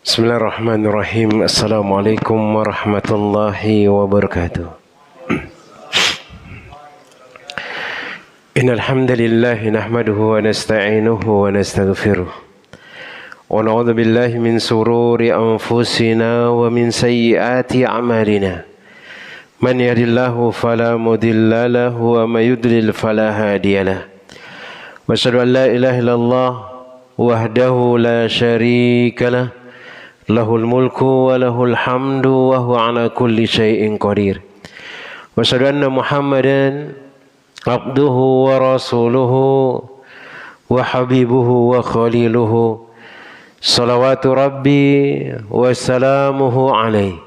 Bismillahirrahmanirrahim. Assalamualaikum warahmatullahi wabarakatuh. Innal hamdalillah nahmaduhu wa nasta'inuhu wa nastaghfiruh. Wa na'udzu billahi min sururi anfusina wa min sayyiati a'malina. Man yahdihillahu fala mudilla lahu wa may yudlil fala hadiyalah. Wa asyhadu an la ilaha illallah wahdahu la syarika lah. Lahul mulku wa lahul hamdu wa huwa ala kulli syai'in qadir. Wa asyhadu anna Muhammadan abduhu wa rasuluhu wa habibuhu wa khaliluhu. Salawatu rabbi wa salamuhu alaihi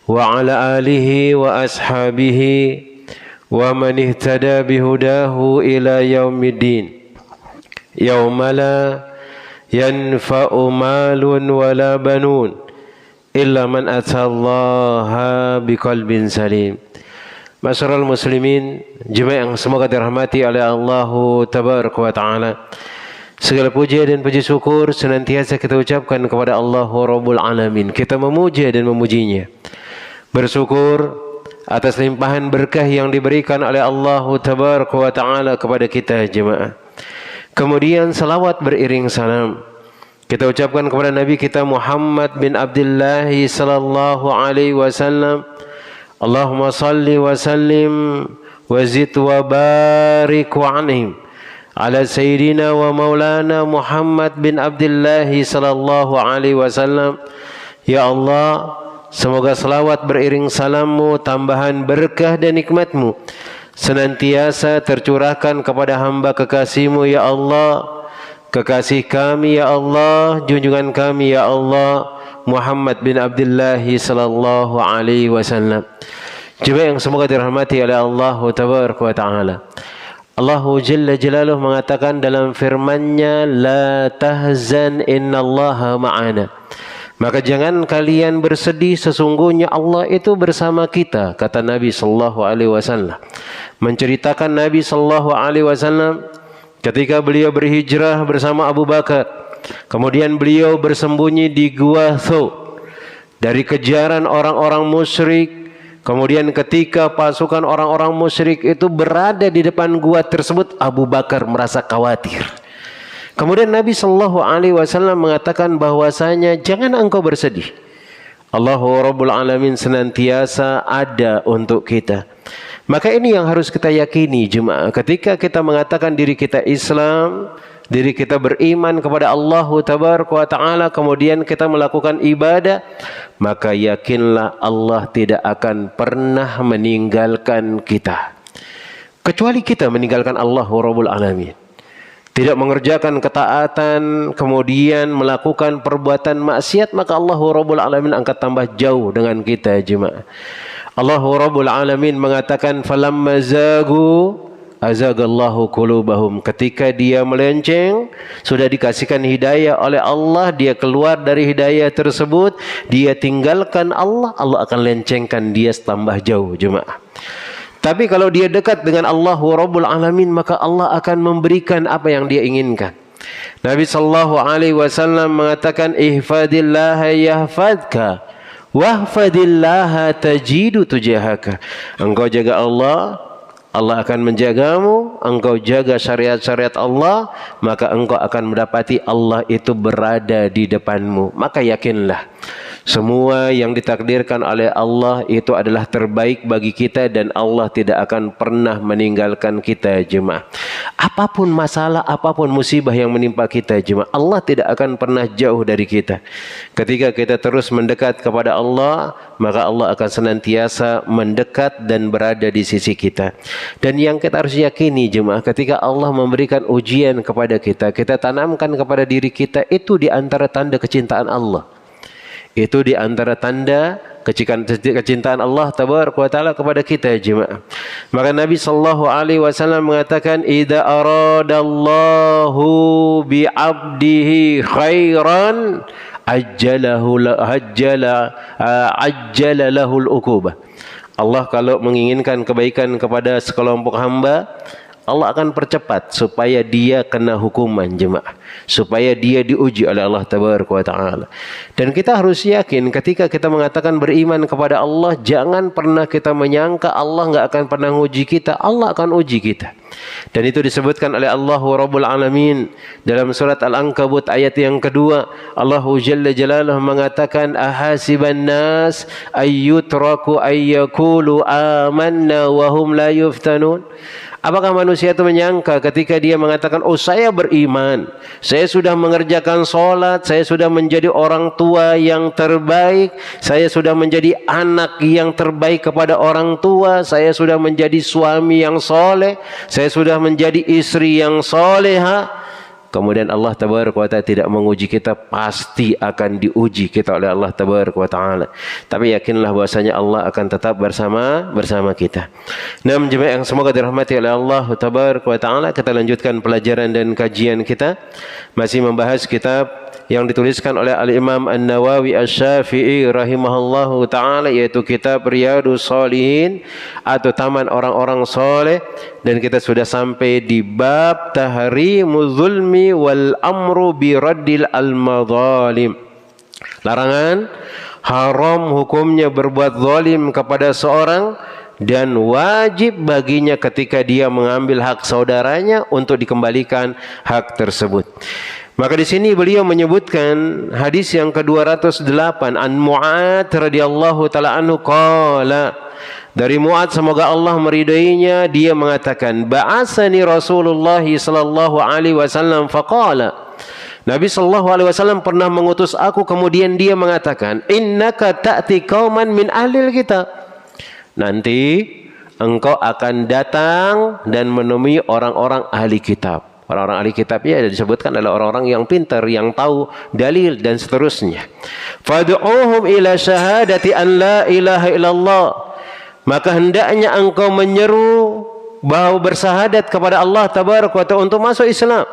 wa ala alihi wa ashabihi wa man ihtada bihudahu ila yaumiddin. Yauma la yanfa'u malun wala banun illa man atallaha biqalbin salim. Masyarul muslimin, jemaah yang semoga dirahmati oleh Allah tabaraka wa taala. Segala puji dan puji syukur senantiasa kita ucapkan kepada Allah Rabbul Alamin. Kita memuja dan memujinya. Bersyukur atas limpahan berkah yang diberikan oleh Allah tabaraka wa taala kepada kita jemaah. Kemudian salawat beriring salam kita ucapkan kepada Nabi kita Muhammad bin Abdullah sallallahu alaihi wasallam. Allahumma salli wa sallim wa zid wa barik wa anhum ala sayyidina wa maulana Muhammad bin Abdullah sallallahu alaihi wasallam. Ya Allah, semoga salawat beriring salammu, tambahan berkah dan nikmatmu senantiasa tercurahkan kepada hamba kekasihmu ya Allah, kekasih kami ya Allah, junjungan kami ya Allah, Muhammad bin Abdullah sallallahu alaihi wasallam. Jemaah yang semoga dirahmati oleh Allah tabaraka wa taala. Allah jalla jalaluhu mengatakan dalam firman-Nya, la tahzan innallaha ma'ana. Maka jangan kalian bersedih, sesungguhnya Allah itu bersama kita, kata Nabi sallallahu alaihi wasallam. Menceritakan Nabi sallallahu alaihi wasallam ketika beliau berhijrah bersama Abu Bakar, kemudian beliau bersembunyi di Gua Thawr dari kejaran orang-orang musyrik. Kemudian ketika pasukan orang-orang musyrik itu berada di depan gua tersebut, Abu Bakar merasa khawatir. Kemudian Nabi sallallahu alaihi wasallam mengatakan bahwasanya jangan engkau bersedih. Allahu Rabbul Alamin senantiasa ada untuk kita. Maka ini yang harus kita yakini jemaah. Ketika kita mengatakan diri kita Islam, diri kita beriman kepada Allah tabaraka wa taala, kemudian kita melakukan ibadah, maka yakinlah Allah tidak akan pernah meninggalkan kita. Kecuali kita meninggalkan Allah Rabbul Alamin. Tidak mengerjakan ketaatan, kemudian melakukan perbuatan maksiat, maka Allah Rabbul Alamin angkat tambah jauh dengan kita jemaah. Allah Rabbul Alamin mengatakan falamma zagu azagallahu qulubahum. Ketika dia melenceng, sudah dikasihkan hidayah oleh Allah, dia keluar dari hidayah tersebut, dia tinggalkan Allah, Allah akan lencengkan dia tambah jauh jemaah. Tapi kalau dia dekat dengan Allah Rabbul Alamin, maka Allah akan memberikan apa yang dia inginkan. Nabi sallallahu alaihi wasallam mengatakan ihfadillaha yahfadka wahfadillaha tajidu tujahaka. Engkau jaga Allah, Allah akan menjagamu. Engkau jaga syariat-syariat Allah, maka engkau akan mendapati Allah itu berada di depanmu. Maka yakinlah semua yang ditakdirkan oleh Allah itu adalah terbaik bagi kita dan Allah tidak akan pernah meninggalkan kita jemaah. Apapun masalah, apapun musibah yang menimpa kita jemaah, Allah tidak akan pernah jauh dari kita. Ketika kita terus mendekat kepada Allah, maka Allah akan senantiasa mendekat dan berada di sisi kita. Dan yang kita harus yakini jemaah, ketika Allah memberikan ujian kepada kita, kita tanamkan kepada diri kita, itu di antara tanda kecintaan Allah. Itu di antara tanda kecintaan Allah tabaraka wa taala kepada kita jemaah. Maka Nabi sallallahu alaihi wasallam mengatakan idza aradallahu bi 'abdihi khairan ajjala lahul uqubah. Allah kalau menginginkan kebaikan kepada sekelompok hamba, Allah akan percepat supaya dia kena hukuman jemaah, supaya dia diuji oleh Allah Tabaraka wa Ta'ala. Dan kita harus yakin ketika kita mengatakan beriman kepada Allah, jangan pernah kita menyangka Allah nggak akan pernah uji kita. Allah akan uji kita. Dan itu disebutkan oleh Allah Rabbul Alamin dalam surat Al-Ankabut ayat yang kedua. Allah Jalla Jalaluhu mengatakan, ahasiban nas ayyutraku ayyakulu amanna wa hum la yuftanun. Apakah manusia itu menyangka ketika dia mengatakan, oh saya beriman, saya sudah mengerjakan sholat, saya sudah menjadi orang tua yang terbaik, saya sudah menjadi anak yang terbaik kepada orang tua, saya sudah menjadi suami yang soleh, saya sudah menjadi istri yang soleha. Kemudian Allah Tabaraka wa Ta'ala tidak menguji kita, pasti akan diuji kita oleh Allah Tabaraka wa Ta'ala. Tapi yakinlah bahwasanya Allah akan tetap bersama kita. Nah, jemaah yang semoga dirahmati oleh Allah Tabaraka wa Ta'ala, kita lanjutkan pelajaran dan kajian kita. Masih membahas kitab yang dituliskan oleh Al-Imam An-Nawawi Asy-Syafi'i rahimahullahu ta'ala, yaitu kitab Riyadhus Shalihin atau Taman Orang-Orang Soleh. Dan kita sudah sampai di bab tahrimuz zulmi wal amru bi raddil al-madzalim. Larangan, haram hukumnya berbuat zalim kepada seorang, dan wajib baginya ketika dia mengambil hak saudaranya untuk dikembalikan hak tersebut. Maka di sini beliau menyebutkan hadis yang ke-208, an Mu'ad radhiyallahu taala anhu qala, dari Mu'ad semoga Allah meridainya, dia mengatakan, ba'asani Rasulullah sallallahu alaihi wasallam faqala, Nabi sallallahu alaihi wasallam pernah mengutus aku, kemudian dia mengatakan, innaka ta'ti qauman min ahlil kitab, nanti engkau akan datang dan menemui orang-orang ahli kitab. Orang-orang ahli kitab ya disebutkan adalah orang-orang yang pintar, yang tahu dalil dan seterusnya. Fad'uhum ila syahadati an la ilaha illallah, maka hendaknya engkau menyeru bahwa bersahadat kepada Allah Tabaraka wa Ta'ala untuk masuk Islam.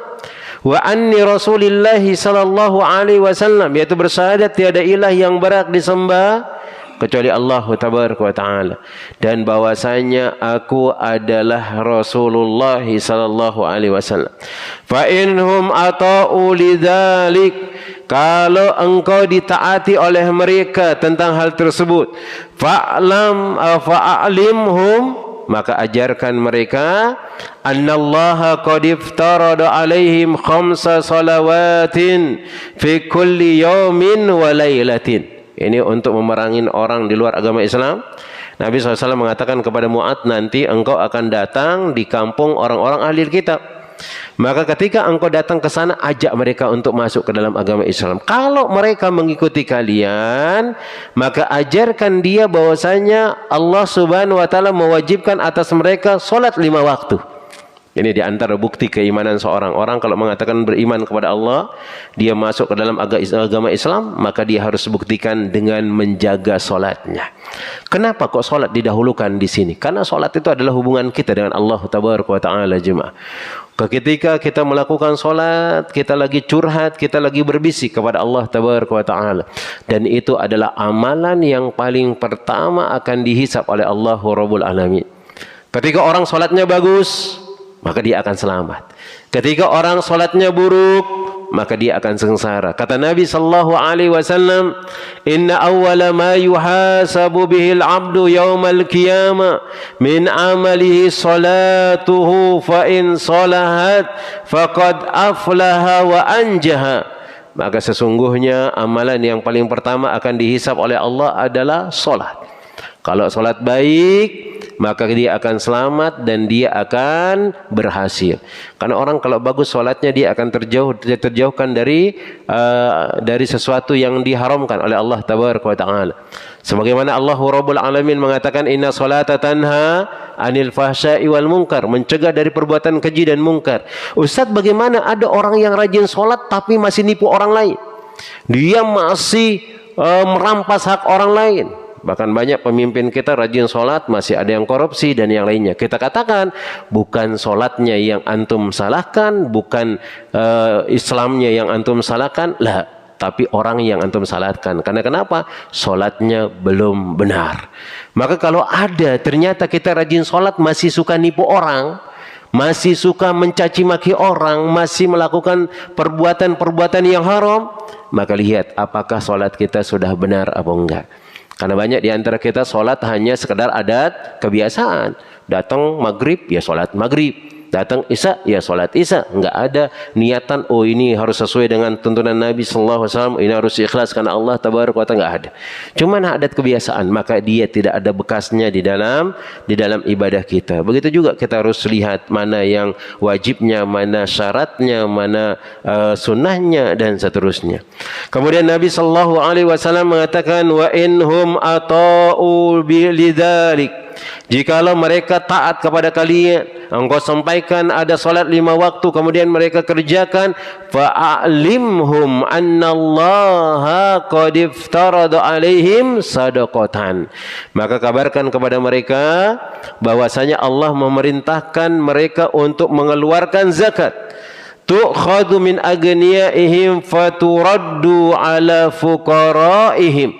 Wa anni Rasulillah sallallahu alaihi wasallam, yaitu bersahadat tiada ilah yang berhak disembah kecuali Allah Tabaraka wa Ta'ala, dan bahwasanya aku adalah Rasulullah sallallahu alaihi wasallam. Fa inhum ata'u lidzalik, kalau engkau ditaati oleh mereka tentang hal tersebut, fa'alimhum, maka ajarkan mereka, annallaha qad iftarada alaihim khamsa salawatin fi kulli yawmin wa lailatin. Ini untuk memerangi orang di luar agama Islam. Nabi SAW mengatakan kepada Mu'ad, nanti engkau akan datang di kampung orang-orang ahli kitab. Maka ketika engkau datang ke sana, ajak mereka untuk masuk ke dalam agama Islam. Kalau mereka mengikuti kalian, maka ajarkan dia bahwasanya Allah Subhanahu wa Ta'ala mewajibkan atas mereka solat 5 waktu. Ini di antara bukti keimanan seorang. Orang kalau mengatakan beriman kepada Allah, dia masuk ke dalam agama Islam, maka dia harus buktikan dengan menjaga solatnya. Kenapa kok solat didahulukan di sini? Karena solat itu adalah hubungan kita dengan Allah Tabaraka wa Ta'ala jemaah. Ketika kita melakukan solat, kita lagi curhat, kita lagi berbisik kepada Allah Tabaraka wa Ta'ala. Dan itu adalah amalan yang paling pertama akan dihisab oleh Allah Rabbul Alamin. Ketika orang solatnya bagus, maka dia akan selamat. Ketika orang solatnya buruk, maka dia akan sengsara. Kata Nabi sallallahu alaihi wasallam, inna awwala ma yuhasabu bihil abdu yaumal qiyamah min amalihi salatuhu, fa in salahat faqad aflaha wa anjaha. Maka sesungguhnya amalan yang paling pertama akan dihisab oleh Allah adalah solat. Kalau solat baik, maka dia akan selamat dan dia akan berhasil. Karena orang kalau bagus solatnya, dia akan terjauhkan dari sesuatu yang diharamkan oleh Allah Tabaraka wa Ta'ala. Sebagaimana Allah Rabbul Alamin mengatakan, inna salata tanha anil fahsya'i wal munkar, mencegah dari perbuatan keji dan mungkar. Ustaz, bagaimana ada orang yang rajin solat tapi masih nipu orang lain? Dia masih merampas hak orang lain. Bahkan banyak pemimpin kita rajin sholat, masih ada yang korupsi dan yang lainnya. Kita katakan, bukan sholatnya yang antum salahkan, bukan Islamnya yang antum salahkan. Lah, tapi orang yang antum salatkan. Karena kenapa? Solatnya belum benar. Maka kalau ada ternyata kita rajin solat masih suka nipu orang, masih suka mencaci maki orang, masih melakukan perbuatan-perbuatan yang haram, maka lihat apakah solat kita sudah benar atau enggak. Karena banyak di antara kita solat hanya sekedar adat kebiasaan. Datang maghrib ya solat maghrib, datang isya ya solat isya, enggak ada niatan oh ini harus sesuai dengan tuntunan Nabi sallallahu alaihi wasallam, ini harus ikhlas karena Allah tabaraka wa taala, enggak ada. Cuman adat kebiasaan, maka dia tidak ada bekasnya di dalam ibadah kita. Begitu juga kita harus lihat mana yang wajibnya, mana syaratnya, mana sunnahnya dan seterusnya. Kemudian Nabi sallallahu alaihi wasallam mengatakan wa inhum ata'u bidzalik, jikalau mereka taat kepada kalian, engkau sampaikan ada salat 5 waktu, kemudian mereka kerjakan, fa'alimhum annallaha qad iftarada alaihim sadaqatan, maka kabarkan kepada mereka bahwasanya Allah memerintahkan mereka untuk mengeluarkan zakat. Tu'khadhu min agniyaihim faturaddu ala fuqaraihim,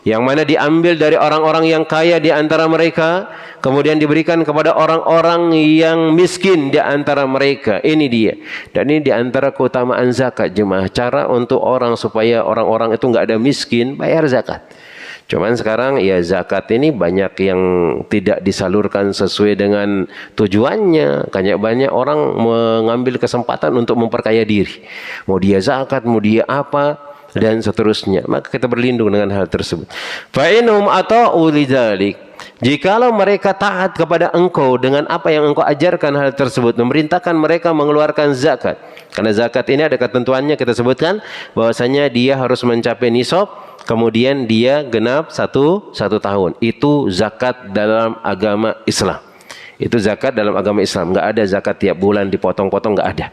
yang mana diambil dari orang-orang yang kaya di antara mereka, kemudian diberikan kepada orang-orang yang miskin di antara mereka. Ini dia. Dan ini di antara keutamaan zakat, jemaah. Cara untuk orang supaya orang-orang itu enggak ada miskin, bayar zakat. Cuman sekarang ya zakat ini banyak yang tidak disalurkan sesuai dengan tujuannya. Banyak orang mengambil kesempatan untuk memperkaya diri. Mau dia zakat, mau dia apa, dan seterusnya. Maka kita berlindung dengan hal tersebut. Fa inhum ata'u lidzalik, jikalau mereka taat kepada engkau dengan apa yang engkau ajarkan hal tersebut, memerintahkan mereka mengeluarkan zakat. Karena zakat ini ada ketentuannya, kita sebutkan bahwasanya dia harus mencapai nisab, kemudian dia genap satu tahun. Itu zakat dalam agama Islam. Itu zakat dalam agama Islam. Enggak ada zakat tiap bulan dipotong-potong, enggak ada.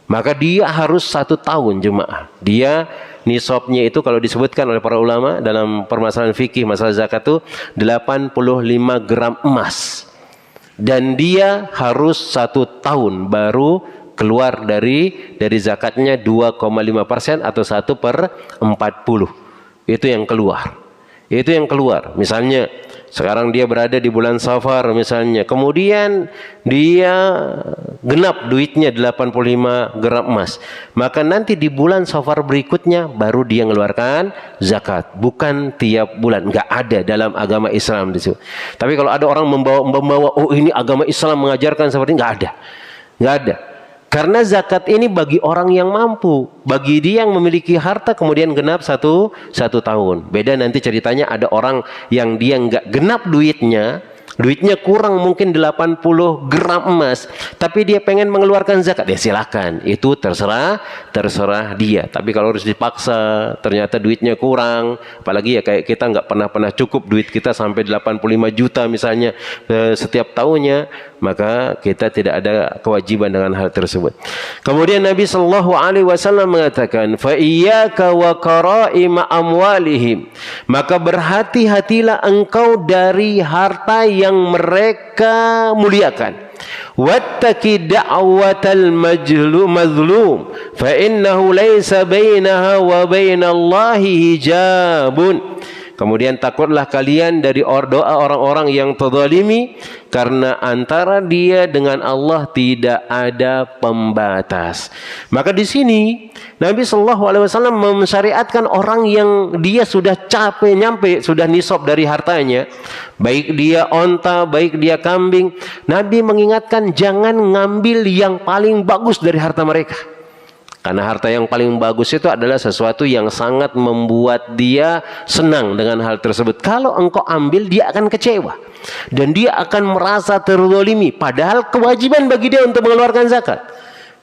Maka dia harus 1 tahun, jemaah. Dia nisabnya itu kalau disebutkan oleh para ulama dalam permasalahan fikih masalah zakat itu 85 gram emas. Dan dia harus 1 tahun baru keluar dari zakatnya 2,5% atau 1/40. Itu yang keluar. Itu yang keluar. Misalnya sekarang dia berada di bulan Safar misalnya, kemudian dia genap duitnya 85 gram emas, maka nanti di bulan Safar berikutnya baru dia mengeluarkan zakat, bukan tiap bulan. Enggak ada dalam agama Islam di situ. Tapi kalau ada orang membawa oh ini agama Islam mengajarkan seperti ini, enggak ada. Enggak ada. Karena zakat ini bagi orang yang mampu, bagi dia yang memiliki harta kemudian genap satu tahun. Beda nanti ceritanya ada orang yang dia nggak genap duitnya kurang mungkin 80 gram emas, tapi dia pengen mengeluarkan zakat, ya silakan, itu terserah dia. Tapi kalau harus dipaksa, ternyata duitnya kurang, apalagi ya kayak kita nggak pernah cukup duit kita sampai 85 juta misalnya setiap tahunnya, maka kita tidak ada kewajiban dengan hal tersebut. Kemudian Nabi sallallahu alaihi wasallam mengatakan, fa iyyaka wa qara'ima amwalihim, maka berhati-hatilah engkau dari harta yang mereka muliakan. Wattaqi da'watal mazlum fa innahu laysa bainaha wa bainallahi hijabun. Kemudian takutlah kalian dari doa orang-orang yang terzalimi, karena antara dia dengan Allah tidak ada pembatas. Maka di sini Nabi sallallahu alaihi wasallam mensyariatkan orang yang dia sudah sudah nisab dari hartanya, baik dia onta, baik dia kambing. Nabi mengingatkan jangan ngambil yang paling bagus dari harta mereka. Karena harta yang paling bagus itu adalah sesuatu yang sangat membuat dia senang dengan hal tersebut. Kalau engkau ambil, dia akan kecewa. Dan dia akan merasa terzalimi. Padahal kewajiban bagi dia untuk mengeluarkan zakat.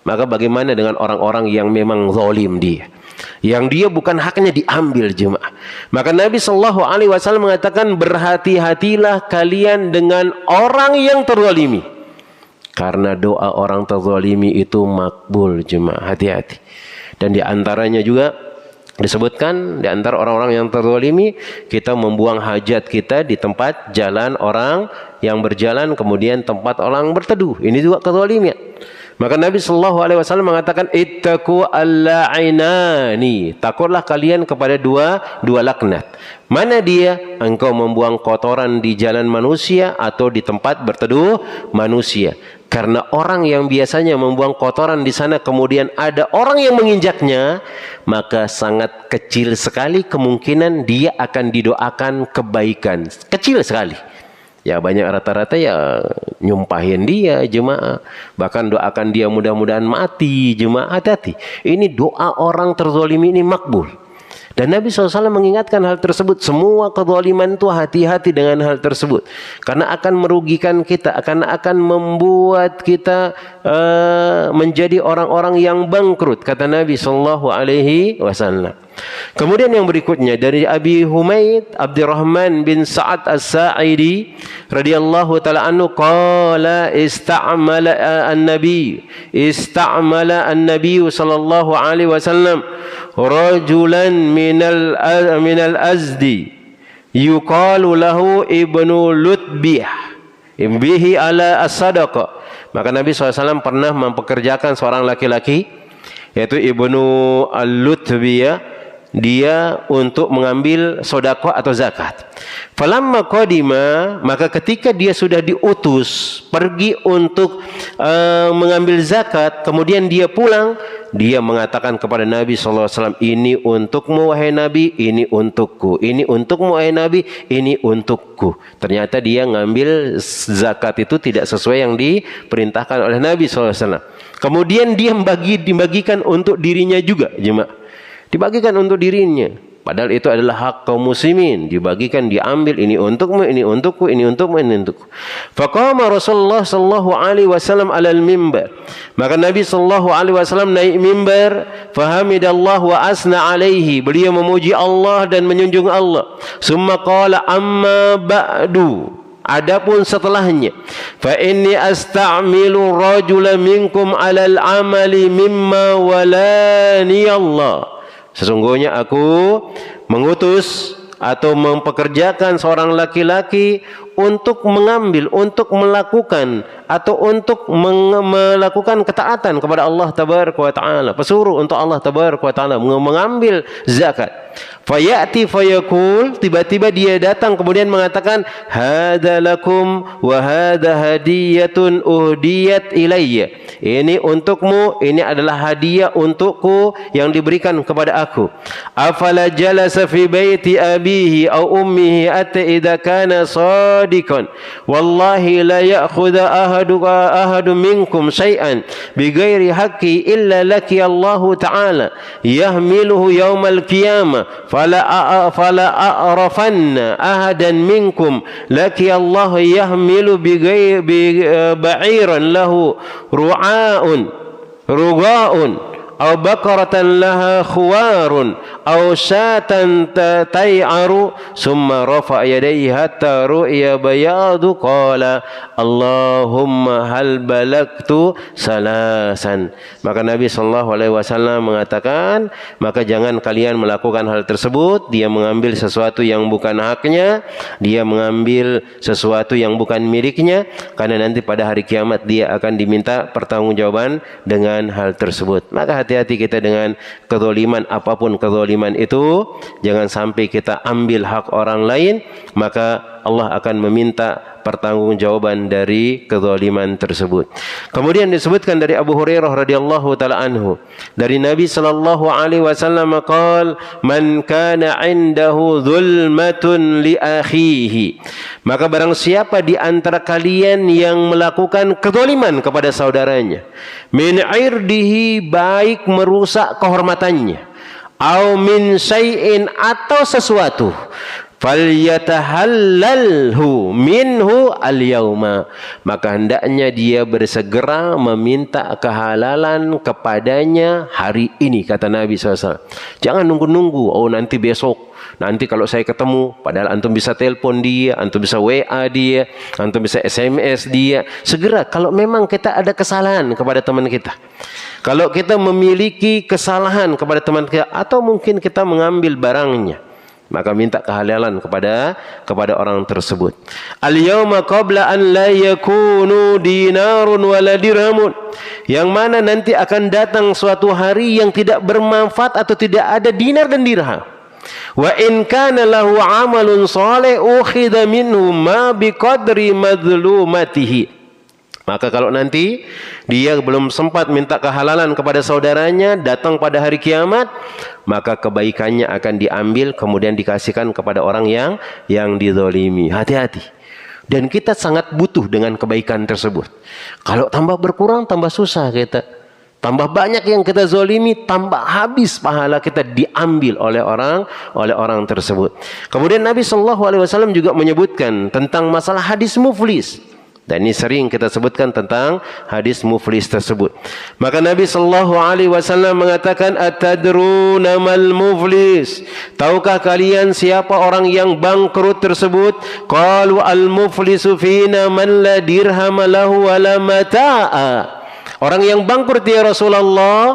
Maka bagaimana dengan orang-orang yang memang zalim dia? Yang dia bukan haknya diambil, jemaah. Maka Nabi sallallahu alaihi wasallam mengatakan, berhati-hatilah kalian dengan orang yang terzalimi. Karena doa orang terzalimi itu makbul, jemaah, hati-hati. Dan di antaranya juga disebutkan, di antara orang-orang yang terzalimi, kita membuang hajat kita di tempat jalan orang yang berjalan, kemudian tempat orang berteduh. Ini juga kezalimian. Maka Nabi sallallahu alaihi wasallam mengatakan ittaqu al-la'inani, takutlah kalian kepada dua laknat. Mana dia? Engkau membuang kotoran di jalan manusia atau di tempat berteduh manusia. Karena orang yang biasanya membuang kotoran di sana kemudian ada orang yang menginjaknya, maka sangat kecil sekali kemungkinan dia akan didoakan kebaikan. Kecil sekali. Ya banyak rata-rata ya nyumpahin dia jemaah. Bahkan doakan dia mudah-mudahan mati jemaah. Hati-hati. Ini doa orang terzalimi ini makbul. Dan Nabi SAW mengingatkan hal tersebut. Semua kezaliman itu hati-hati dengan hal tersebut. Karena akan merugikan kita. Akan membuat kita menjadi orang-orang yang bangkrut. Kata Nabi SAW. Kemudian yang berikutnya dari Abi Humaid Abdurrahman bin Sa'ad As-Sa'idi radhiyallahu taala anhu qala ista'mala an-nabi sallallahu alaihi wasallam rajulan minal azdi yuqalu lahu ibnu lutbih bihi ala as-sadaqah. Maka Nabi SAW pernah mempekerjakan seorang laki-laki yaitu ibnu al-lutbiyah, dia untuk mengambil sedekah atau zakat. Falamma qadima, maka ketika dia sudah diutus pergi untuk mengambil zakat, kemudian dia pulang, dia mengatakan kepada Nabi SAW, ini untukmu wahai Nabi, ini untukku, ini untukmu wahai Nabi, ini untukku. Ternyata dia ngambil zakat itu tidak sesuai yang diperintahkan oleh Nabi SAW. Kemudian dia dibagikan untuk dirinya juga, jemaah. Dibagikan untuk dirinya. Padahal itu adalah hak kaum muslimin. Dibagikan, diambil. Ini untukmu, ini untukku, ini untukmu, ini untukku. Faqama Rasulullah sallallahu alaihi wasallam alal mimbar. Maka Nabi sallallahu alaihi wasallam naik mimbar. Fahamidallah wa asna alaihi. Beliau memuji Allah dan menjunjung Allah. Summa qala amma ba'du. Adapun setelahnya, fa inni asta'milu rajula minkum alal amali mimma walani Allah. Sesungguhnya aku mengutus atau mempekerjakan seorang laki-laki untuk mengambil, untuk melakukan atau untuk melakukan ketaatan kepada Allah Tabaraka wa Ta'ala. Pesuruh untuk Allah Tabaraka wa Ta'ala mengambil zakat. Fayati fayaqul, tiba-tiba dia datang kemudian mengatakan hadza lakum wa hadza hadiyatun uhdiyat ilayya. Ini untukmu, ini adalah hadiah untukku yang diberikan kepada aku. Afala jalasa fi baiti abihi aw ummihi hatta idza kana sadiqan wallahi la ya'khudha ahadun minkum syai'an bighairi haqqi illa laki Allah Ta'ala yahmiluhu yaumal qiyamah fala a'rafanna ahadan minkum laki Allah yahmilu ba'iran lahu rugha'un aw bakaratan laha khuwarun aw syatan tay'aru summa rafa'a yadayhi hatta ru'ya bayadu qala Allahumma hal balagtu salasan. Maka Nabi sallallahu alaihi wasallam mengatakan, maka jangan kalian melakukan hal tersebut. Dia mengambil sesuatu yang bukan haknya, dia mengambil sesuatu yang bukan miliknya, karena nanti pada hari kiamat dia akan diminta pertanggungjawaban dengan hal tersebut. Maka hati-hati kita dengan kezaliman, apapun kezaliman itu, jangan sampai kita ambil hak orang lain, maka Allah akan meminta pertanggungjawaban dari kezaliman tersebut. Kemudian disebutkan dari Abu Hurairah radhiyallahu taala anhu, dari Nabi sallallahu alaihi wasallam qaal man kana indahu zulmatun li akhihi, maka barang siapa di antara kalian yang melakukan kezaliman kepada saudaranya, min irdihi, baik merusak kehormatannya, au min syai'in, atau sesuatu, falyatahallalhu minhu al-yauma, maka hendaknya dia bersegera meminta kehalalan kepadanya hari ini, kata Nabi SAW. Jangan nunggu-nunggu, oh nanti besok, nanti kalau saya ketemu. Padahal antum bisa telepon dia, antum bisa WA dia, antum bisa SMS dia. Segera kalau memang kita ada kesalahan kepada teman kita, kalau kita memiliki kesalahan kepada teman kita, atau mungkin kita mengambil barangnya, Maka minta kehalalan kepada orang tersebut. Al-yauma qabla an la yakunu dinarun wala dirhamun. Yang mana nanti akan datang suatu hari yang tidak bermanfaat atau tidak ada dinar dan dirham. Wa in kana lahu amalun salih ukhidha minhu ma biqadri madlumatihi. Maka kalau nanti dia belum sempat minta kehalalan kepada saudaranya, datang pada hari kiamat, maka kebaikannya akan diambil kemudian dikasihkan kepada orang yang dizalimi. Hati-hati. Dan kita sangat butuh dengan kebaikan tersebut. Kalau tambah berkurang, tambah susah kita. Tambah banyak yang kita zalimi, tambah habis pahala kita diambil oleh orang tersebut. Kemudian Nabi SAW juga menyebutkan tentang masalah hadis muflis. Dan ini sering kita sebutkan tentang hadis muflis tersebut. Maka Nabi SAW mengatakan, atadruna mal muflis? Tahukah kalian siapa orang yang bangkrut tersebut? Qalu al muflisu fina man la dirham lahu wa la mata'a. Orang yang bangkrut ya Rasulullah,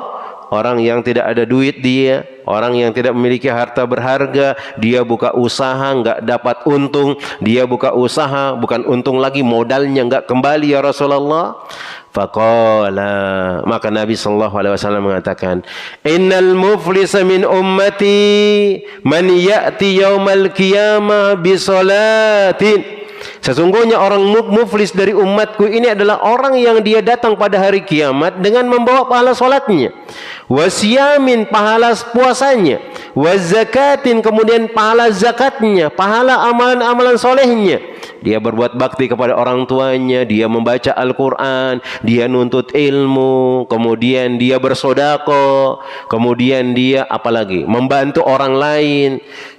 orang yang tidak ada duit dia, orang yang tidak memiliki harta berharga, dia buka usaha enggak dapat untung, dia buka usaha bukan untung lagi, modalnya enggak kembali ya Rasulullah. Faqala, maka Nabi SAW mengatakan, innal muflisa min ummati man ya'ti yaumal qiyamah bi salatin. Sesungguhnya orang muflis dari umatku ini adalah orang yang dia datang pada hari kiamat dengan membawa pahala solatnya, wasiyamin, pahala puasanya, wazakatin, kemudian pahala zakatnya, pahala amalan-amalan solehnya. Dia berbuat bakti kepada orang tuanya, dia membaca Al-Quran, dia nuntut ilmu, kemudian dia bersodako, kemudian dia apalagi membantu orang lain.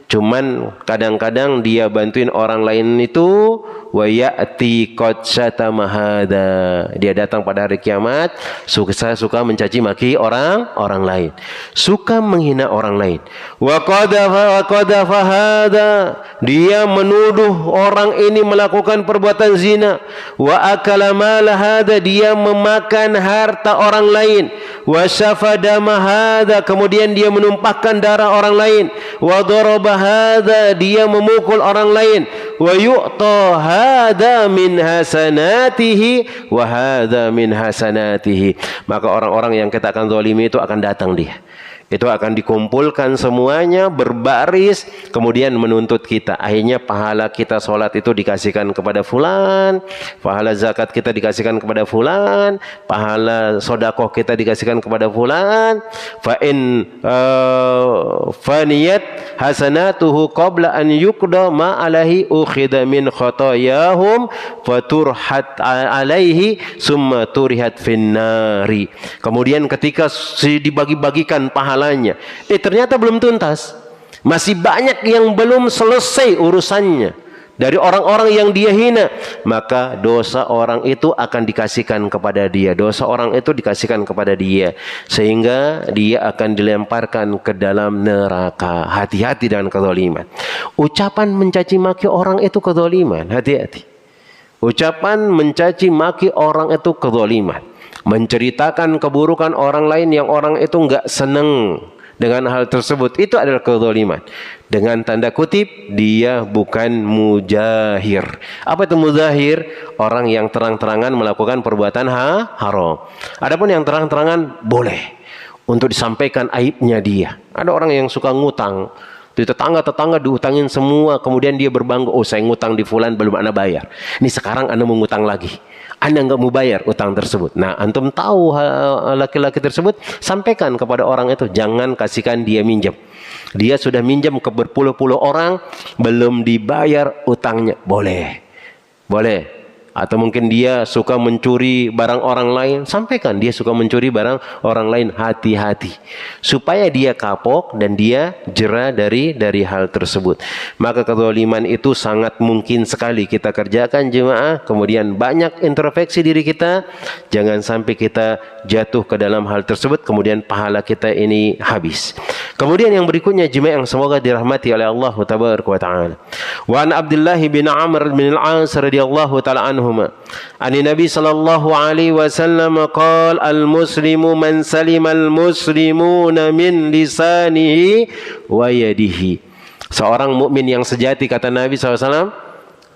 Cuman kadang-kadang dia bantuin orang lain itu wa ya'ti qad syatama hada. Dia datang pada hari kiamat suka mencaci maki orang lain, suka menghina orang lain. Wa qadafa hada, dia menuduh orang ini melakukan perbuatan zina. Wa akala mal hada, dia memakan harta orang lain. Wa syafada hada, kemudian dia menumpahkan darah orang lain. Wa daraba hada, dia memukul orang lain. Wa yu'ta hada min hasanatihi wa hada min hasanatihi. Maka orang-orang yang kita akan zalimi itu akan datang dia. Itu akan dikumpulkan semuanya berbaris, kemudian menuntut kita. Akhirnya pahala kita solat itu dikasihkan kepada fulan, pahala zakat kita dikasihkan kepada fulan, pahala sodakoh kita dikasihkan kepada fulan. Fa in faniyat hasanatuhu qabla an yuqda ma alaihi ukhidha min khotoyahum faturhat alaihi summa turihat finnari. Kemudian ketika dibagi-bagikan pahalanya, ternyata belum tuntas, masih banyak yang belum selesai urusannya dari orang-orang yang dia hina, maka dosa orang itu akan dikasihkan kepada dia, dosa orang itu dikasihkan kepada dia, sehingga dia akan dilemparkan ke dalam neraka. Hati-hati dengan kezaliman. Ucapan mencaci maki orang itu kezaliman, hati-hati. Ucapan mencaci maki orang itu kezaliman. Menceritakan keburukan orang lain yang orang itu enggak senang dengan hal tersebut, itu adalah kezaliman. Dengan tanda kutip, dia bukan mujahir. Apa itu mujahir? Orang yang terang-terangan melakukan perbuatan haram. Adapun yang terang-terangan boleh untuk disampaikan aibnya dia. Ada orang yang suka ngutang, di tetangga-tetangga diutangin semua, kemudian dia berbangga, oh saya ngutang di fulan belum ana bayar. Ini sekarang ana mau ngutang lagi. Anda enggak mau bayar utang tersebut. Nah, antum tahu laki-laki tersebut, sampaikan kepada orang itu, jangan kasihkan dia minjam. Dia sudah minjam ke berpuluh-puluh orang, belum dibayar utangnya. Boleh. Boleh. Atau mungkin dia suka mencuri barang orang lain, sampaikan dia suka mencuri barang orang lain. Hati-hati supaya dia kapok dan dia jera dari hal tersebut. Maka kezaliman itu sangat mungkin sekali kita kerjakan jemaah. Kemudian banyak introspeksi diri kita, jangan sampai kita jatuh ke dalam hal tersebut, kemudian pahala kita ini habis. Kemudian yang berikutnya jemaah yang semoga dirahmati oleh Allah tabaraka wa taala. Wa an Abdullah bin Amr bin al-As radhiyallahu taala anhu Ani Nabi sallallahu alaihi wasallam qala al-muslimu man salima al-muslimuna min lisanihi wa yadihi. Seorang mukmin yang sejati, kata Nabi SAW,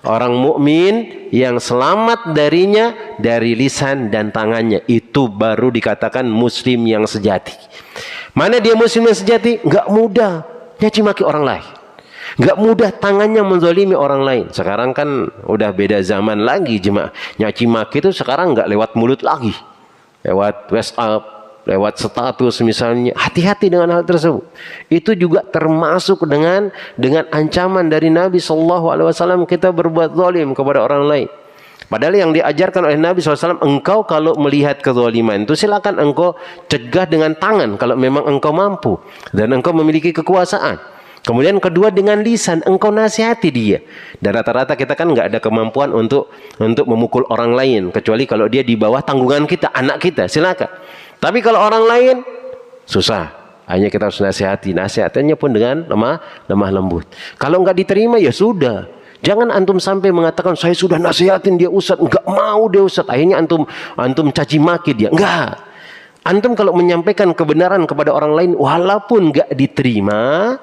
orang mukmin yang selamat darinya dari lisan dan tangannya, itu baru dikatakan muslim yang sejati. Mana dia muslim yang sejati? Enggak mudah nyaci maki orang lain, enggak mudah tangannya menzalimi orang lain. Sekarang kan udah beda zaman lagi jemaah. Nyaci maki itu sekarang enggak lewat mulut lagi, lewat WhatsApp, lewat status misalnya. Hati-hati dengan hal tersebut. Itu juga termasuk dengan ancaman dari Nabi SAW, kita berbuat zalim kepada orang lain. Padahal yang diajarkan oleh Nabi SAW, engkau kalau melihat kezaliman itu silakan engkau cegah dengan tangan kalau memang engkau mampu dan engkau memiliki kekuasaan. Kemudian kedua, dengan lisan engkau nasihati dia. Dan rata-rata kita kan nggak ada kemampuan untuk memukul orang lain, kecuali kalau dia di bawah tanggungan kita, anak kita, silakan. Tapi kalau orang lain susah, hanya kita harus nasihati. Nasihatannya pun dengan lemah lembut. Kalau nggak diterima ya sudah. Jangan antum sampai mengatakan saya sudah nasihatin dia Ustaz, enggak mau dia Ustaz. Akhirnya antum caci maki dia. Enggak. Antum kalau menyampaikan kebenaran kepada orang lain walaupun enggak diterima,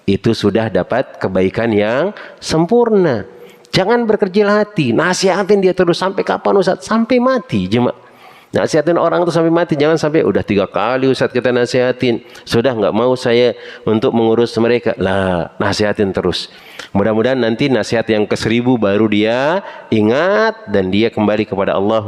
itu sudah dapat kebaikan yang sempurna. Jangan berkecil hati. Nasihatin dia terus sampai kapan Ustaz? Sampai mati jemaah. Nasihatin orang itu sampai mati. Jangan sampai udah 3 kali Ustaz kita nasihatin, sudah nggak mau saya untuk mengurus mereka. Lah, nasihatin terus. Mudah-mudahan nanti nasihat yang ke-1000 baru dia ingat dan dia kembali kepada Allah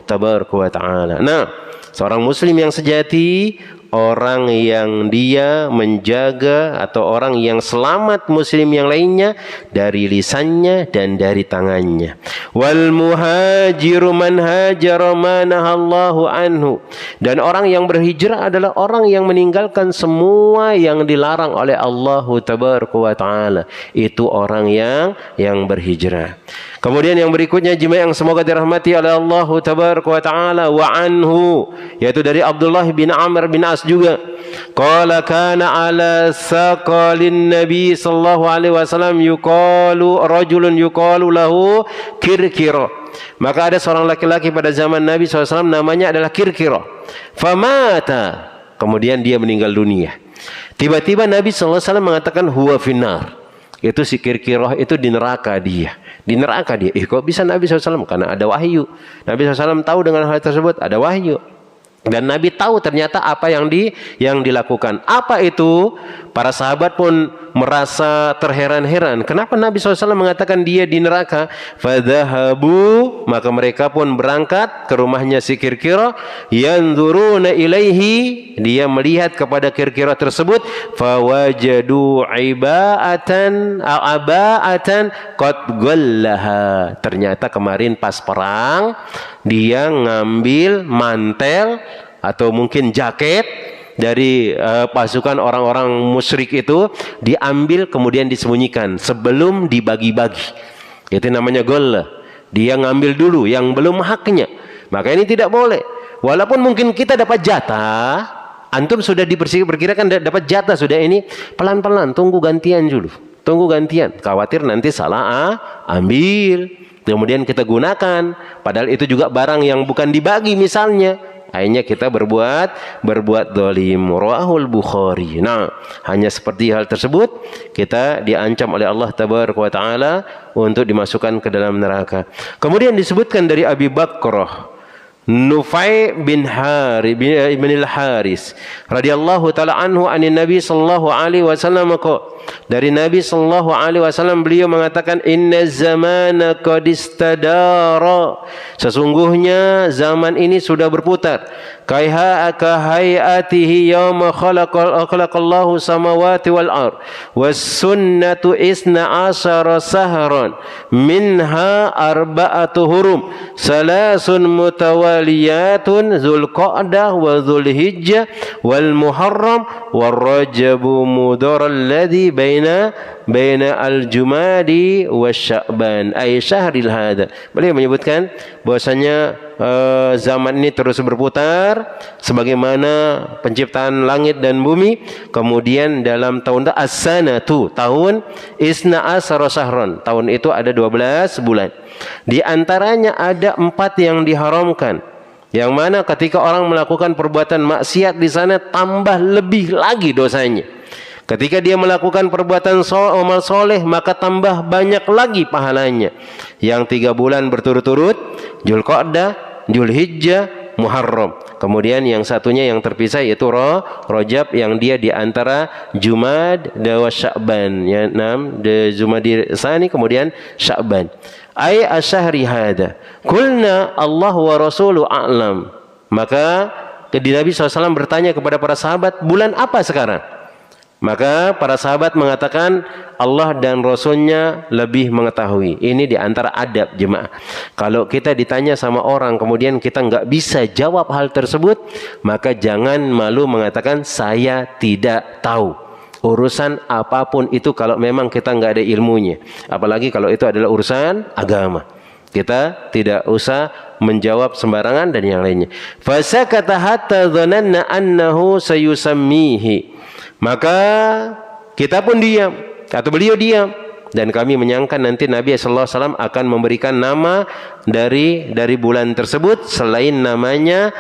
Tabaraka wa Ta'ala. Nah, seorang muslim yang sejati, orang yang dia menjaga atau orang yang selamat muslim yang lainnya dari lisannya dan dari tangannya. Wal muhajiru man hajara ma nahallahu anhu. Dan orang yang berhijrah adalah orang yang meninggalkan semua yang dilarang oleh Allah Tabaraka wa Ta'ala. Itu orang yang berhijrah. Kemudian yang berikutnya jemaah yang semoga dirahmati oleh Allah Tabaraka wa Ta'ala, wa anhu, yaitu dari Abdullah bin Amr bin As juga. Qala kana ala saqalin Nabi sallallahu alaihi wasallam yuqalu rajulun yuqalu lahu Kirkira. Maka ada seorang laki-laki pada zaman Nabi SAW namanya adalah Kirkira. Famata. Kemudian dia meninggal dunia. Tiba-tiba Nabi SAW mengatakan huwa finnar. Itu si Kirkirah itu di neraka dia. Di neraka dia. Kok bisa Nabi SAW? Karena ada wahyu. Nabi SAW tahu dengan hal tersebut, ada wahyu. Dan Nabi tahu ternyata apa yang dilakukan. Apa itu? Para sahabat pun merasa terheran-heran. Kenapa Nabi SAW mengatakan dia di neraka? Fadhahabu, maka mereka pun berangkat ke rumahnya si Kirkira. Yanzuruna ilaihi, dia melihat kepada Kirkira tersebut. Fawajadu aba'atan qad ghallaha. Ternyata kemarin pas perang dia ngambil mantel atau mungkin jaket dari pasukan orang-orang musyrik itu, diambil kemudian disembunyikan sebelum dibagi-bagi. Itu namanya ghalla. Dia ngambil dulu yang belum haknya. Maka ini tidak boleh. Walaupun mungkin kita dapat jatah, antum sudah diperkirakan dapat jatah sudah, ini pelan-pelan tunggu gantian dulu. Tunggu gantian. Khawatir nanti salah ambil. Kemudian kita gunakan, padahal itu juga barang yang bukan dibagi misalnya. Akhirnya kita berbuat zalim. Rawahul Bukhari. Nah, hanya seperti hal tersebut kita diancam oleh Allah Tabaraka wa Ta'ala untuk dimasukkan ke dalam neraka. Kemudian disebutkan dari Abi Bakrah Nufai bin al-Haris radhiyallahu taala anhu anin Nabi sallallahu alaihi wasallam, dari Nabi sallallahu alaihi wasallam beliau mengatakan, inna zamana qad istadara, sesungguhnya zaman ini sudah berputar, kahayatihi yauma khalaqallahu samawati wal ard was sunnatu isna asyara sahran minha arba'atu hurum salasun mutawaliyatun Zulqa'dah wa Zulhijjah wal Muharram wal Rajabu Mudhar alladhi baina al-Jumadi wa Sya'ban ay syahril hada. Beliau menyebutkan bahwasanya zaman ini terus berputar sebagaimana penciptaan langit dan bumi. Kemudian dalam tahun as-sanatu, tahun isna asara syahran, tahun itu ada 12 bulan. Di antaranya ada 4 yang diharamkan, yang mana ketika orang melakukan perbuatan maksiat di sana tambah lebih lagi dosanya. Ketika dia melakukan perbuatan amal soleh, maka tambah banyak lagi pahalanya. Yang 3 bulan berturut-turut, Dzulqa'dah, Dzulhijjah, Muharram. Kemudian yang satunya yang terpisah yaitu Rajab, yang dia di antara Jumad dan Sya'ban. Ya, 6 Jumadil Tsani, kemudian Sya'ban. Ai asyhari hada. Qulna Allah wa rasuluhu a'lam. Maka Nabi SAW bertanya kepada para sahabat, bulan apa sekarang? Maka para sahabat mengatakan Allah dan Rasulnya lebih mengetahui. Ini di antara adab jemaah. Kalau kita ditanya sama orang kemudian kita nggak bisa jawab hal tersebut, maka jangan malu mengatakan saya tidak tahu. Urusan apapun itu kalau memang kita nggak ada ilmunya. Apalagi kalau itu adalah urusan agama. Kita tidak usah menjawab sembarangan dan yang lainnya. Fasakata hatta dhananna annahu sayusammihi. Maka kita pun diam, atau beliau diam, dan kami menyangka nanti Nabi SAW akan memberikan nama dari bulan tersebut selain namanya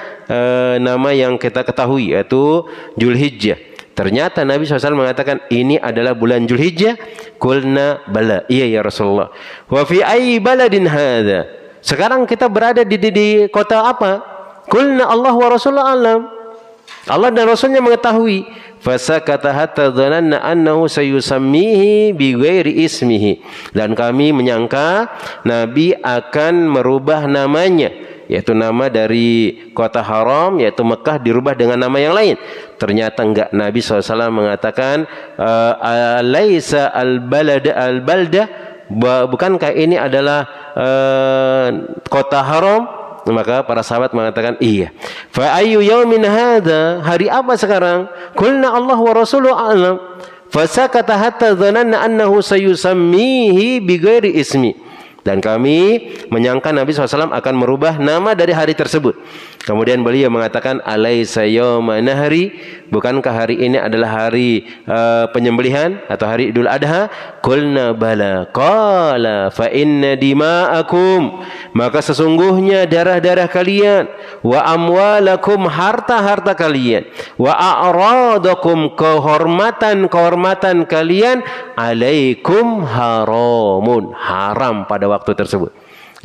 nama yang kita ketahui yaitu Dzulhijjah. Ternyata Nabi SAW mengatakan ini adalah bulan Dzulhijjah. Qulna bala, iya ya Rasulullah. Wa fi ayyi baladin hadza? Sekarang kita berada di kota apa? Qulna Allah wa Rasulullah alam. Allah dan Rasulnya mengetahui. Fasakata hatta dhananna annahu sayusammihi bighairi ismihi. Dan kami menyangka Nabi akan merubah namanya, yaitu nama dari kota haram yaitu Mekah dirubah dengan nama yang lain. Ternyata enggak. Nabi SAW mengatakan alaisa al-balda, bukankah ini adalah kota haram? Maka para sahabat mengatakan iya. Fa ayyu yaumin hadza? Hari apa sekarang? Qulna Allah wa rasuluhu a'lam. Fasakata hatta dhananna annahu sayusammihi bighairi ismi. Dan kami menyangka Nabi SAW akan merubah nama dari hari tersebut. Kemudian beliau mengatakan alaisa yauma nahri? Bukankah hari ini adalah hari penyembelihan atau hari Idul Adha? Qulna bala. Qala fa inna dima'akum. Maka sesungguhnya darah-darah kalian, wa amwalakum, harta-harta kalian, wa a'radakum, kehormatan kalian, alaikum haramun, haram pada waktu tersebut.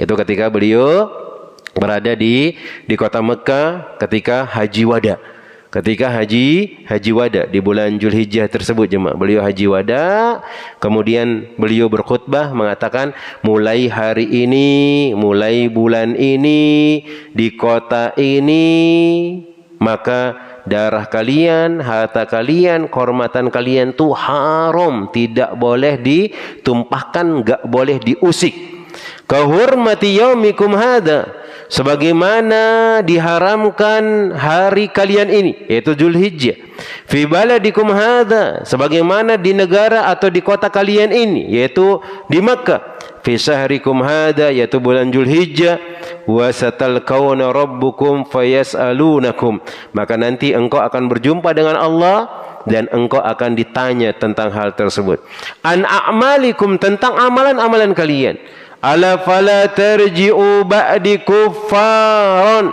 Itu ketika beliau berada di kota Mekah ketika haji wada. Ketika haji wada di bulan Dzulhijjah tersebut jemaah, beliau haji wada, kemudian beliau berkhutbah mengatakan mulai hari ini, mulai bulan ini di kota ini, maka darah kalian, harta kalian, kehormatan kalian itu haram, tidak boleh ditumpahkan, enggak boleh diusik. Kahurmati yaumikum hada, sebagaimana diharamkan hari kalian ini yaitu Dzulhijjah. Fi baladikum hada, sebagaimana di negara atau di kota kalian ini yaitu di Makkah. Fi syahrikum hada, yaitu bulan Dzulhijjah. Wa satalqawna rabbukum fayas'alunakum, maka nanti engkau akan berjumpa dengan Allah dan engkau akan ditanya tentang hal tersebut. An a'malikum, tentang amalan-amalan kalian. Ala fala tarji'u ba'di kuffaran,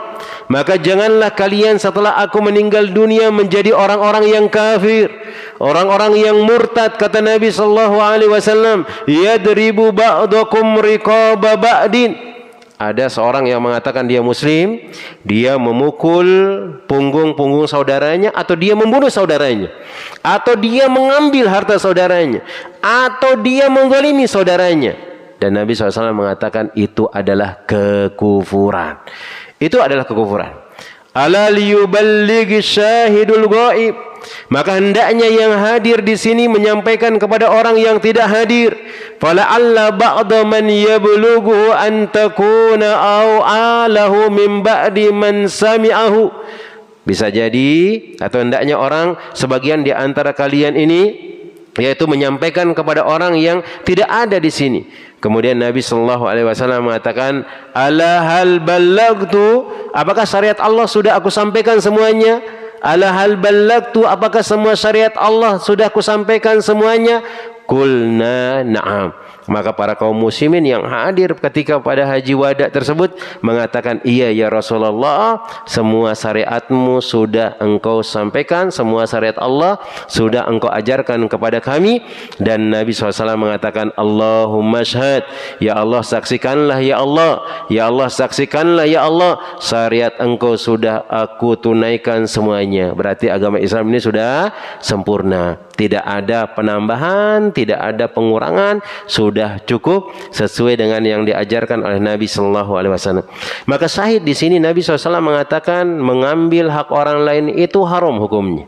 maka janganlah kalian setelah aku meninggal dunia menjadi orang-orang yang kafir, orang-orang yang murtad. Kata Nabi sallallahu alaihi wasallam, yadribu ba'dakum riqaba ba'din. Ada seorang yang mengatakan dia muslim, dia memukul punggung saudaranya, atau dia membunuh saudaranya, atau dia mengambil harta saudaranya, atau dia menggolimi saudaranya. Dan Nabi SAW mengatakan itu adalah kekufuran. Itu adalah kekufuran. Ala liyuballighi syahidul ghaib, maka hendaknya yang hadir di sini menyampaikan kepada orang yang tidak hadir. Fala'alla ba'da man yablughu an takuna aw alahu min ba'di man sami'ahu. Bisa jadi, atau hendaknya orang sebagian di antara kalian ini yaitu menyampaikan kepada orang yang tidak ada di sini. Kemudian Nabi sallallahu alaihi wasallam mengatakan, ala hal ballagtu, apakah syariat Allah sudah aku sampaikan semuanya? Ala hal ballagtu, apakah semua syariat Allah sudah aku sampaikan semuanya? Qulna na'am. Maka para kaum muslimin yang hadir ketika pada haji wada tersebut mengatakan, iya ya Rasulullah, semua syariatmu sudah engkau sampaikan, semua syariat Allah sudah engkau ajarkan kepada kami. Dan Nabi SAW mengatakan, Allahumma syahad, ya Allah saksikanlah ya Allah, ya Allah saksikanlah ya Allah, syariat engkau sudah aku tunaikan semuanya. Berarti agama Islam ini sudah sempurna, tidak ada penambahan, tidak ada pengurangan, sudah cukup sesuai dengan yang diajarkan oleh Nabi Sallallahu Alaihi Wasallam. Maka syahid di sini Nabi SAW mengatakan mengambil hak orang lain itu haram hukumnya.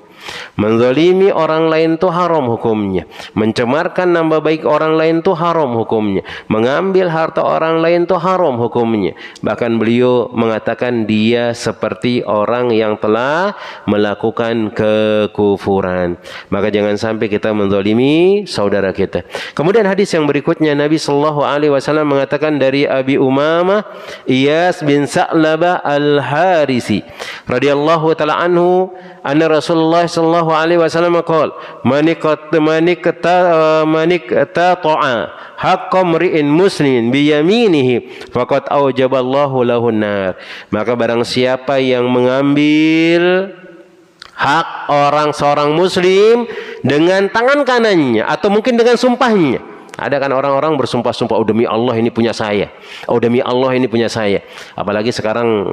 Menzalimi orang lain itu haram hukumnya. Mencemarkan nama baik orang lain itu haram hukumnya. Mengambil harta orang lain itu haram hukumnya. Bahkan beliau mengatakan dia seperti orang yang telah melakukan kekufuran. Maka jangan sampai kita menzalimi saudara kita. Kemudian hadis yang berikutnya Nabi Sallallahu Alaihi Wasallam mengatakan dari Abi Umamah Iyas bin Sa'labah Al-Harisi radhiyallahu taala anhu, anna Rasulullah sallallahu alaihi wasallam qala man iqtata'a haqqa mri'in muslimin bi yaminihi faqad aujaballahu lahun nar. Maka barang siapa yang mengambil hak seorang muslim dengan tangan kanannya atau mungkin dengan sumpahnya. Ada kan orang-orang bersumpah-sumpah, oh demi Allah ini punya saya, oh demi Allah ini punya saya. Apalagi sekarang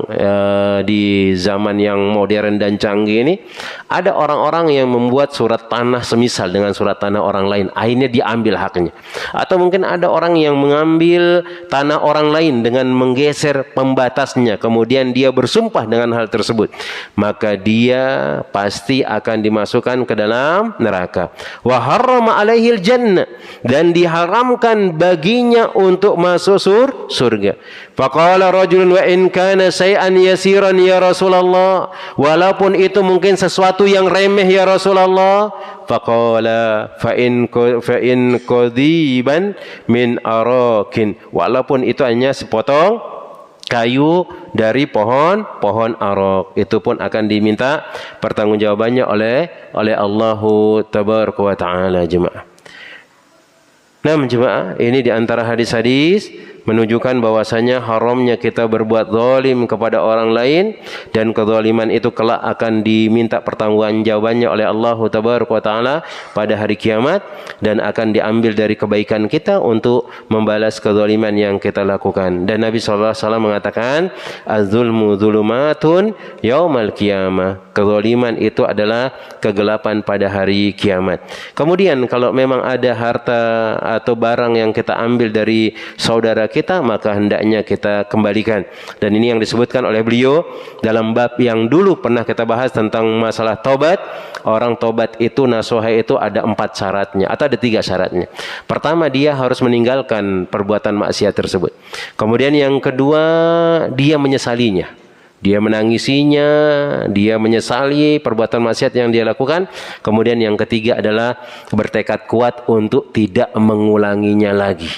di zaman yang modern dan canggih ini, ada orang-orang yang membuat surat tanah semisal dengan surat tanah orang lain, akhirnya diambil haknya. Atau mungkin ada orang yang mengambil tanah orang lain dengan menggeser pembatasnya, kemudian dia bersumpah dengan hal tersebut, maka dia pasti akan dimasukkan ke dalam neraka. Wa harrama alaihil jannah, dan diharamkan baginya untuk masuk surga. Faqala rajulun wa in kana shay'an yasiran ya Rasulullah, walaupun itu mungkin sesuatu yang remeh ya Rasulullah. Faqala fa in qadiban min arakin, walaupun itu hanya sepotong kayu dari pohon arak, itu pun akan diminta pertanggungjawabannya oleh Allahu tabaraka wa taala. Jemaah, nah jemaah, ini di antara hadis-hadis menunjukkan bahwasanya haramnya kita berbuat zalim kepada orang lain, dan kezaliman itu kelak akan diminta pertanggungjawabannya oleh Allah Tabaraka wa Taala pada hari kiamat, dan akan diambil dari kebaikan kita untuk membalas kezaliman yang kita lakukan. Dan Nabi SAW mengatakan, az-zulmu zulumatun yaumal qiyamah, kezaliman itu adalah kegelapan pada hari kiamat. Kemudian kalau memang ada harta atau barang yang kita ambil dari saudara kita, maka hendaknya kita kembalikan. Dan ini yang disebutkan oleh beliau dalam bab yang dulu pernah kita bahas tentang masalah taubat. Orang taubat itu, nasuha itu ada 4 syaratnya atau ada 3 syaratnya. Pertama, dia harus meninggalkan perbuatan maksiat tersebut. Kemudian yang kedua, dia menyesalinya, dia menangisinya, dia menyesali perbuatan maksiat yang dia lakukan. Kemudian yang ketiga adalah bertekad kuat untuk tidak mengulanginya lagi.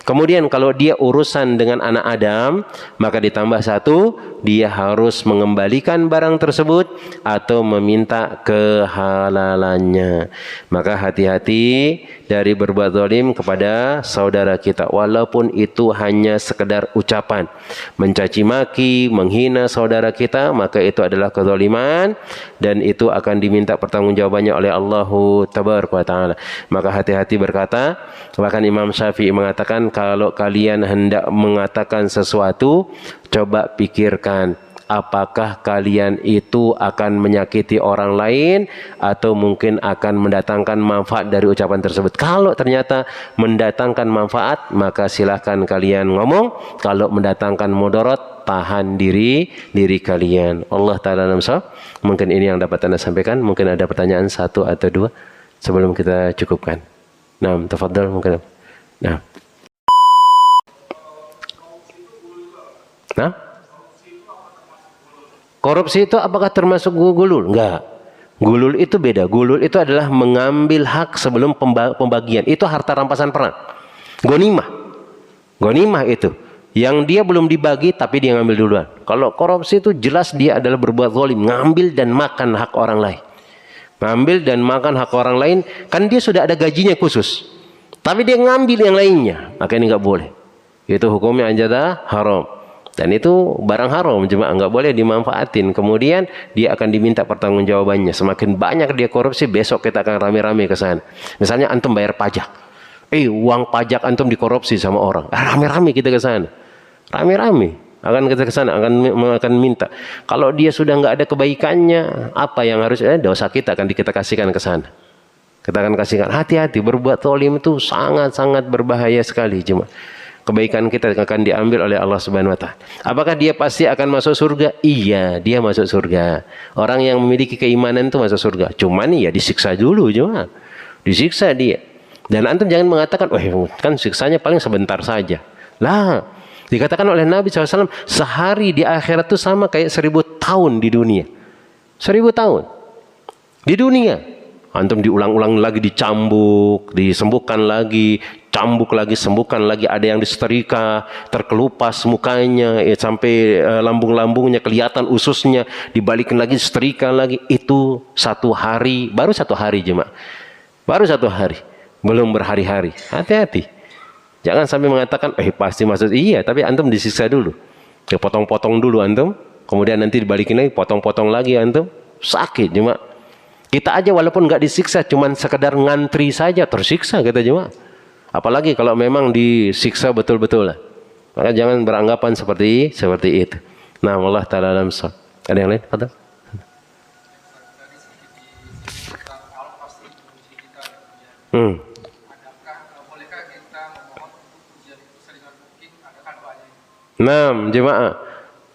Kemudian kalau dia urusan dengan anak Adam, maka ditambah 1, dia harus mengembalikan barang tersebut atau meminta kehalalannya. Maka hati-hati dari berbuat zalim kepada saudara kita, walaupun itu hanya sekedar ucapan. Mencaci maki, menghina saudara kita, maka itu adalah kezaliman, dan itu akan diminta pertanggungjawabannya oleh Allah Tabaraka wa Taala. Maka hati-hati berkata. Bahkan Imam Syafi'i mengatakan, kalau kalian hendak mengatakan sesuatu, coba pikirkan apakah kalian itu akan menyakiti orang lain atau mungkin akan mendatangkan manfaat dari ucapan tersebut. Kalau ternyata mendatangkan manfaat, maka silahkan kalian ngomong. Kalau mendatangkan mudarat, tahan diri kalian. Allah Ta'ala namsah. Mungkin ini yang dapat Anda sampaikan. Mungkin ada pertanyaan 1 atau 2 sebelum kita cukupkan. Nah, tafadhal mungkin. Nah. Korupsi itu apakah termasuk gulul? Enggak. Gulul itu beda. Gulul itu adalah mengambil hak sebelum pembagian. Itu harta rampasan perang. Ghanimah itu. Yang dia belum dibagi tapi dia ngambil duluan. Kalau korupsi itu jelas dia adalah berbuat zalim, ngambil dan makan hak orang lain. Ngambil dan makan hak orang lain, kan dia sudah ada gajinya khusus. Tapi dia ngambil yang lainnya, maka ini nggak boleh. Itu hukumnya anjada haram. Dan itu barang haram, cuma nggak boleh dimanfaatin. Kemudian dia akan diminta pertanggungjawabannya. Semakin banyak dia korupsi, besok kita akan rame-rame ke sana. Misalnya antum bayar pajak. Uang pajak antum dikorupsi sama orang. Rame-rame kita ke sana. Rame-rame akan kita ke sana, akan minta. Kalau dia sudah nggak ada kebaikannya, apa yang harus dosa kita akan kita kasihkan ke sana. Kita akan kasihkan. Hati-hati, berbuat zalim itu sangat-sangat berbahaya sekali, cuma kebaikan kita akan diambil oleh Allah Subhanahu wa taala. Apakah dia pasti akan masuk surga? Iya, dia masuk surga. Orang yang memiliki keimanan itu masuk surga. Cuman ya disiksa dulu, cuma disiksa dia. Dan antum jangan mengatakan, kan siksanya paling sebentar saja. Lah, dikatakan oleh Nabi SAW, sehari di akhirat itu sama kayak 1000 tahun di dunia. 1000 tahun di dunia. Antum diulang-ulang lagi, dicambuk, disembuhkan lagi, cambuk lagi, sembuhkan lagi. Ada yang disetrika, terkelupas mukanya, sampai lambung-lambungnya kelihatan, ususnya dibalikin lagi, setrika lagi. Itu satu hari, baru satu hari jemaah, baru satu hari, belum berhari-hari. Hati-hati, jangan sampai mengatakan pasti maksud iya, tapi antum disiksa dulu, dipotong-potong dulu antum, kemudian nanti dibalikin lagi, potong-potong lagi antum, sakit jemaah. Kita aja walaupun nggak disiksa, cuman sekedar ngantri saja tersiksa kita jemaah. Apalagi kalau memang disiksa betul-betul lah. Maka jangan beranggapan seperti itu. Nah, Allah Ta'ala alam shawab. Ada yang lain? Ada? Nah, jemaah,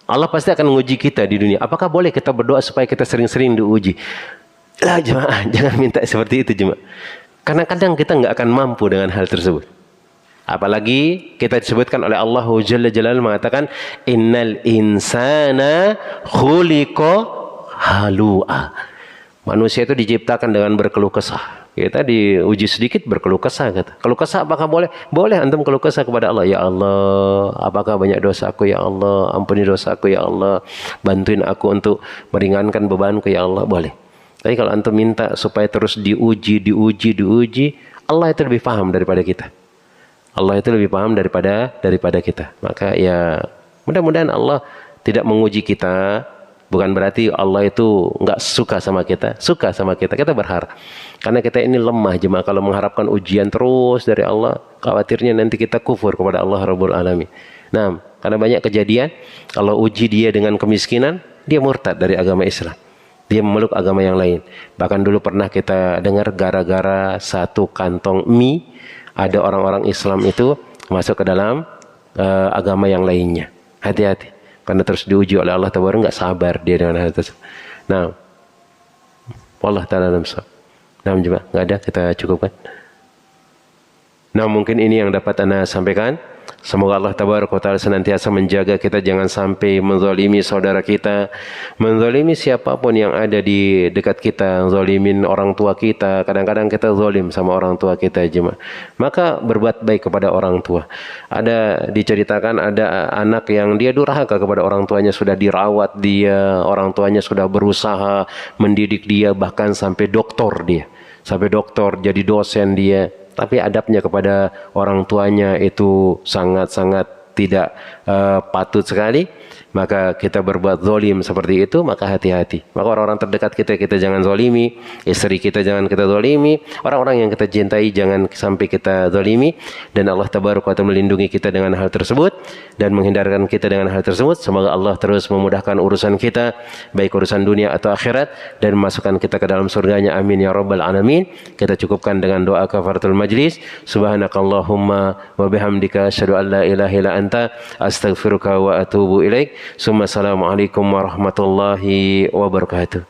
Allah pasti akan menguji kita di dunia. Apakah boleh kita berdoa supaya kita sering-sering diuji? Lah jemaah, jangan minta seperti itu jemaah. Karena kadang kita nggak akan mampu dengan hal tersebut. Apalagi kita disebutkan oleh Allah Jalla Jalaluhu mengatakan, innal insana khuliqa halu'a. Manusia itu diciptakan dengan berkeluh kesah. Kita diuji sedikit berkeluh kesah kata. Keluh kesah apakah boleh? Boleh antum keluh kesah kepada Allah. Ya Allah, apakah banyak dosaku ya Allah? Ampuni dosaku ya Allah. Bantuin aku untuk meringankan bebanku ya Allah. Boleh. Tapi kalau antum minta supaya terus diuji, Allah itu lebih paham daripada kita. Allah itu lebih paham daripada kita. Maka ya mudah-mudahan Allah tidak menguji kita. Bukan berarti Allah itu nggak suka sama kita. Suka sama kita. Kita berharap. Karena kita ini lemah jemaah. Kalau mengharapkan ujian terus dari Allah, khawatirnya nanti kita kufur kepada Allah Rabbul Alamin. Nah, karena banyak kejadian, kalau uji dia dengan kemiskinan, dia murtad dari agama Islam. Dia memeluk agama yang lain. Bahkan dulu pernah kita dengar gara-gara satu kantong mie, ada orang-orang Islam itu masuk ke dalam agama yang lainnya. Hati-hati. Karena terus diuji oleh Allah Taala, nggak sabar dia dengan hal tersebut. Nah, wallah ta'ala alam shawab. Nah, coba nggak ada, kita cukupkan. Nah, mungkin ini yang dapat Anda sampaikan. Semoga Allah Taala senantiasa menjaga kita jangan sampai menzalimi saudara kita, menzalimi siapapun yang ada di dekat kita, zalimin orang tua kita. Kadang-kadang kita zalim sama orang tua kita jemaah. Maka berbuat baik kepada orang tua. Ada diceritakan ada anak yang dia durhaka kepada orang tuanya, sudah dirawat dia, orang tuanya sudah berusaha mendidik dia, bahkan sampai doktor dia. Sampai doktor, jadi dosen dia. Tapi adabnya kepada orang tuanya itu sangat-sangat tidak patut sekali. Maka kita berbuat zalim seperti itu, maka hati-hati. Maka orang-orang terdekat kita jangan zalimi. Istri kita jangan kita zalimi. Orang-orang yang kita cintai jangan sampai kita zalimi. Dan Allah Tabaraka wa Ta'ala melindungi kita dengan hal tersebut dan menghindarkan kita dengan hal tersebut. Semoga Allah terus memudahkan urusan kita, baik urusan dunia atau akhirat, dan memasukkan kita ke dalam surganya. Amin ya rabbal alamin. Kita cukupkan dengan doa kafaratul majlis. Subhanakallahumma wa bihamdika asyhadu an la ilaha illa anta astaghfiruka wa atubu ilaik. Assalamualaikum warahmatullahi wabarakatuh.